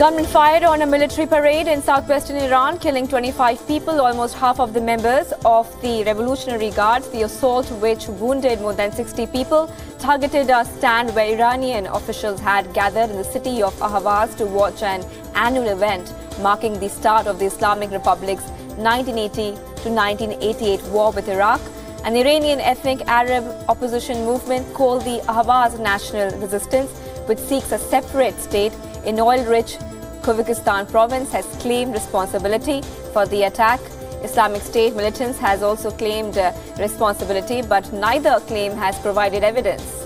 Gunmen fired on a military parade in southwestern Iran, killing 25 people, almost half of the members of the Revolutionary Guards. The assault, which wounded more than 60 people, targeted a stand where Iranian officials had gathered in the city of Ahvaz to watch an annual event marking the start of the Islamic Republic's 1980 to 1988 war with Iraq. An Iranian ethnic Arab opposition movement called the Ahvaz National Resistance, which seeks a separate state in oil-rich Kyrgyzstan province, has claimed responsibility for the attack. Islamic State militants has also claimed responsibility, but neither claim has provided evidence.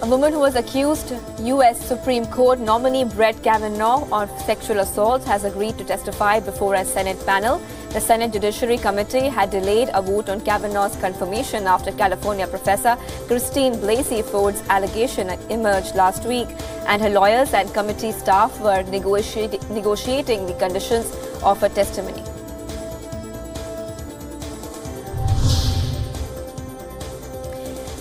A woman who was accused U.S. Supreme Court nominee Brett Kavanaugh of sexual assault has agreed to testify before a Senate panel. The Senate Judiciary Committee had delayed a vote on Kavanaugh's confirmation after California professor Christine Blasey Ford's allegation emerged last week, and her lawyers and committee staff were negotiating the conditions of her testimony.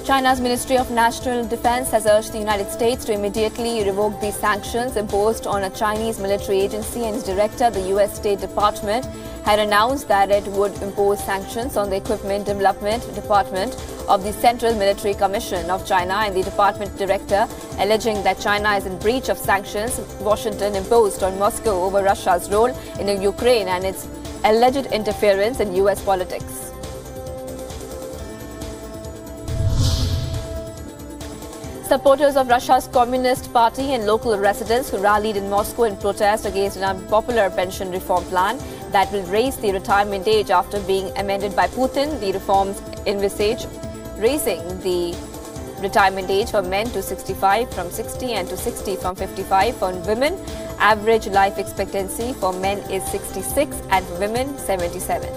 China's Ministry of National Defense has urged the United States to immediately revoke the sanctions imposed on a Chinese military agency, and its director, the U.S. State Department, had announced that it would impose sanctions on the Equipment Development Department of the Central Military Commission of China and the department director, alleging that China is in breach of sanctions Washington imposed on Moscow over Russia's role in Ukraine and its alleged interference in U.S. politics. Supporters of Russia's Communist Party and local residents who rallied in Moscow in protest against an unpopular pension reform plan that will raise the retirement age after being amended by Putin. The reforms envisage raising the retirement age for men to 65 from 60 and to 60 from 55 for women. Average life expectancy for men is 66 and for women 77.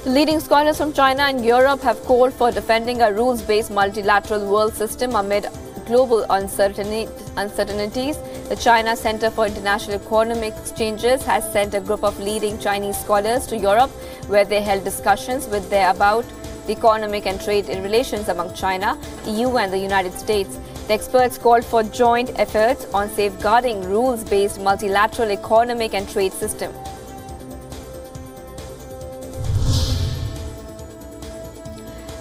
Leading scholars from China and Europe have called for defending a rules-based multilateral world system amid global uncertainties. The China Center for International Economic Exchanges has sent a group of leading Chinese scholars to Europe, where they held discussions with them about the economic and trade relations among China, EU and the United States. The experts called for joint efforts on safeguarding rules-based multilateral economic and trade system.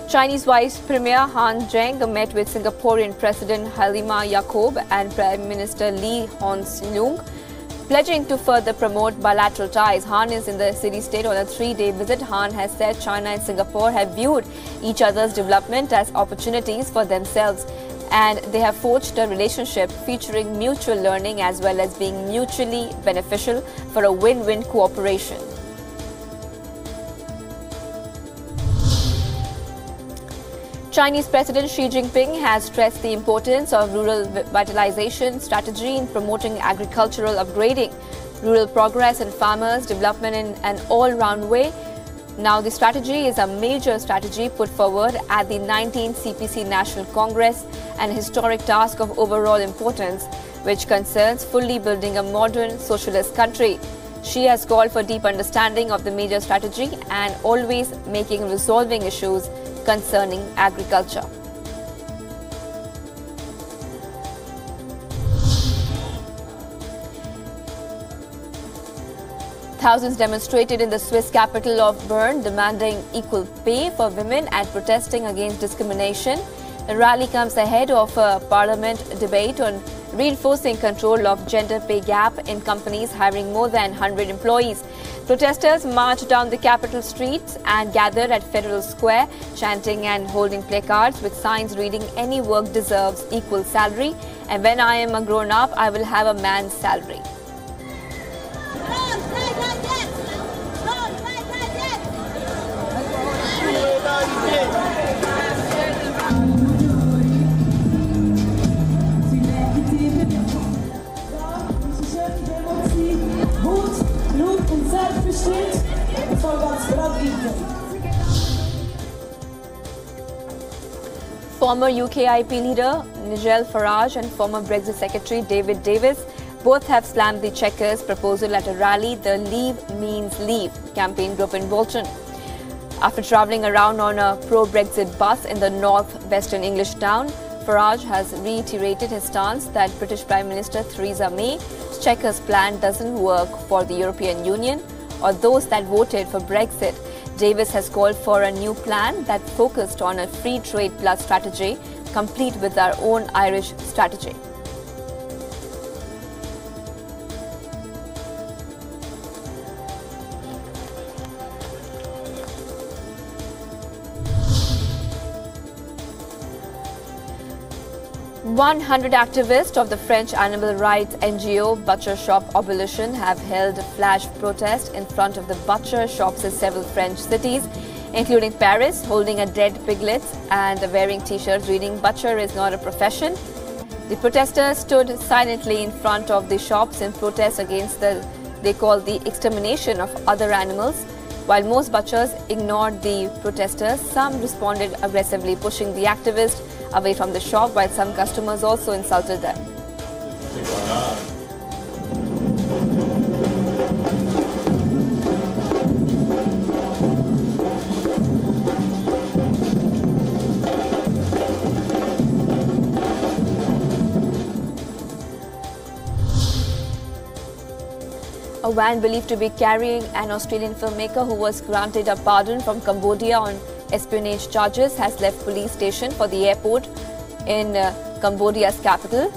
Chinese Vice Premier Han Zheng met with Singaporean President Halima Yacob and Prime Minister Lee Hsien Loong, pledging to further promote bilateral ties. Han is in the city-state on a 3-day visit. Han has said China and Singapore have viewed each other's development as opportunities for themselves, and they have forged a relationship featuring mutual learning as well as being mutually beneficial for a win-win cooperation. Chinese President Xi Jinping has stressed the importance of rural vitalization strategy in promoting agricultural upgrading, rural progress and farmers' development in an all-round way. Now, the strategy is a major strategy put forward at the 19th CPC National Congress, an historic task of overall importance, which concerns fully building a modern socialist country. Xi has called for deep understanding of the major strategy and always making resolving issues concerning agriculture. Thousands demonstrated in the Swiss capital of Bern, demanding equal pay for women and protesting against discrimination. The rally comes ahead of a parliament debate on reinforcing control of gender pay gap in companies hiring more than 100 employees. Protesters marched down the capital streets and gathered at Federal Square, chanting and holding placards with signs reading, "Any work deserves equal salary," and "When I am a grown-up, I will have a man's salary." Wut, Blut und Selbstbestimmt. Former UKIP leader Nigel Farage and former Brexit Secretary David Davis both have slammed the Chequers proposal at a rally, the Leave Means Leave campaign group in Bolton. After travelling around on a pro-Brexit bus in the north-western English town, Farage has reiterated his stance that British Prime Minister Theresa May's Chequers plan doesn't work for the European Union or those that voted for Brexit. Davis has called for a new plan that focused on a free trade plus strategy, complete with our own Irish strategy. "100 activists of the French animal rights NGO Butcher Shop Abolition have held a flash protest in front of the butcher shops in several French cities, including Paris, holding a dead piglet and wearing t-shirts reading "Butcher is not a profession." The protesters stood silently in front of the shops in protest against they call the extermination of other animals. While most butchers ignored the protesters, some responded aggressively, pushing the activists away from the shop, while some customers also insulted them. A van believed to be carrying an Australian filmmaker who was granted a pardon from Cambodia on espionage charges has left police station for the airport in Cambodia's capital.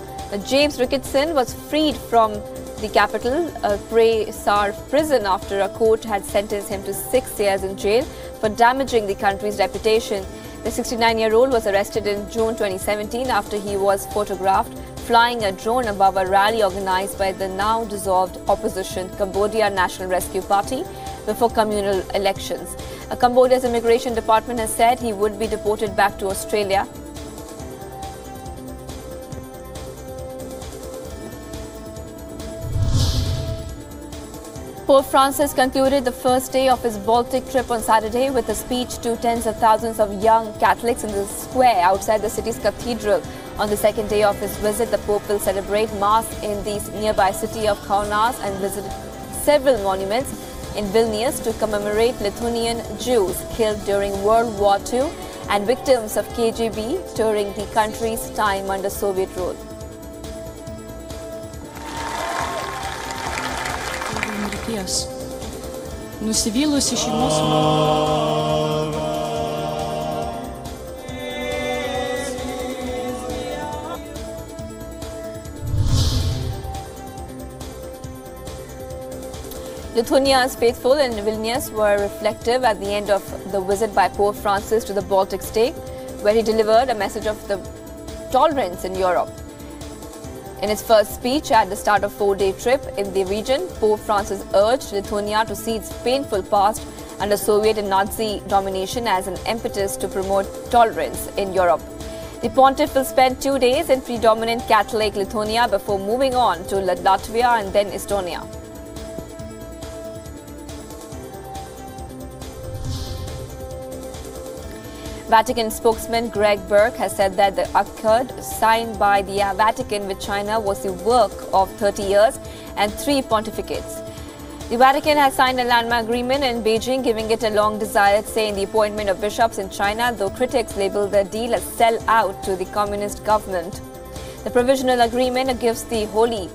James Ricketson was freed from the capital, Prey Sar prison, after a court had sentenced him to 6 years in jail for damaging the country's reputation. The 69-year-old was arrested in June 2017 after he was photographed flying a drone above a rally organized by the now dissolved opposition Cambodia National Rescue Party before communal elections. Cambodia's immigration department has said he would be deported back to Australia. Pope Francis concluded the first day of his Baltic trip on Saturday with a speech to tens of thousands of young Catholics in the square outside the city's cathedral. On the second day of his visit, the Pope will celebrate Mass in the nearby city of Kaunas and visit several monuments in Vilnius to commemorate Lithuanian Jews killed during World War II and victims of KGB during the country's time under Soviet rule. Lithuania's faithful in Vilnius were reflective at the end of the visit by Pope Francis to the Baltic state, where he delivered a message of the tolerance in Europe. In his first speech at the start of a 4-day trip in the region, Pope Francis urged Lithuania to see its painful past under Soviet and Nazi domination as an impetus to promote tolerance in Europe. The pontiff will spend 2 days in predominant Catholic Lithuania before moving on to Latvia and then Estonia. Vatican spokesman Greg Burke has said that the accord signed by the Vatican with China was the work of 30 years and 3 pontificates. The Vatican has signed a landmark agreement in Beijing, giving it a long-desired say in the appointment of bishops in China, though critics label the deal a sell-out to the communist government. The provisional agreement gives the Holy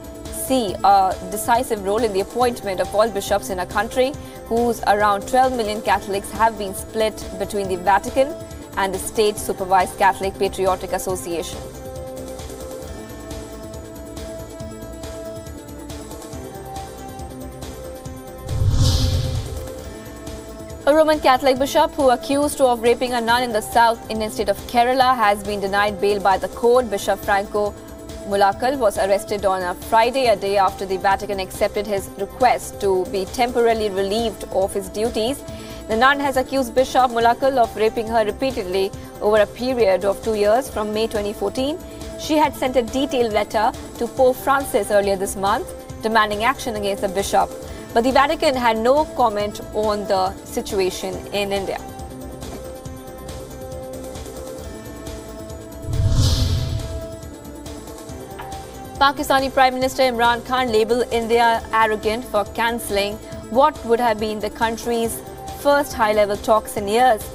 See a decisive role in the appointment of all bishops in a country whose around 12 million Catholics have been split between the Vatican and the state-supervised Catholic Patriotic Association. A Roman Catholic bishop who accused of raping a nun in the South Indian state of Kerala has been denied bail by the court. Bishop Franco Mulakal was arrested on a Friday, a day after the Vatican accepted his request to be temporarily relieved of his duties. The nun has accused Bishop Mulakal of raping her repeatedly over a period of 2 years from May 2014. She had sent a detailed letter to Pope Francis earlier this month, demanding action against the bishop. But the Vatican had no comment on the situation in India. Pakistani Prime Minister Imran Khan labelled India arrogant for cancelling what would have been the country's first high-level talks in years.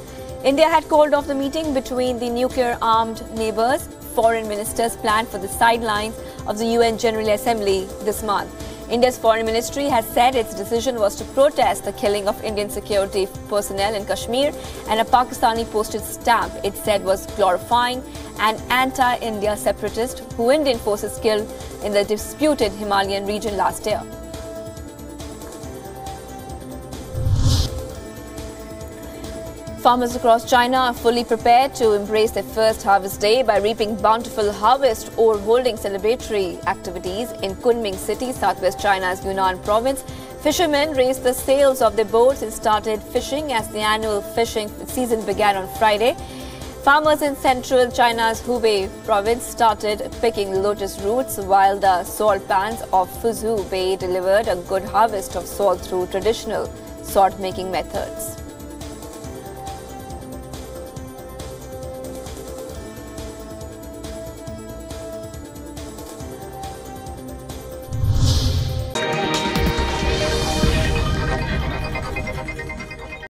India had called off the meeting between the nuclear-armed neighbours. Foreign ministers planned for the sidelines of the UN General Assembly this month. India's foreign ministry has said its decision was to protest the killing of Indian security personnel in Kashmir, and a Pakistani postage stamp it said was glorifying an anti-India separatist who Indian forces killed in the disputed Himalayan region last year. Farmers across China are fully prepared to embrace their first harvest day by reaping bountiful harvest or holding celebratory activities in Kunming City, southwest China's Yunnan province. Fishermen raised the sails of their boats and started fishing as the annual fishing season began on Friday. Farmers in central China's Hubei province started picking lotus roots while the salt pans of Fuzhou Bay delivered a good harvest of salt through traditional salt-making methods.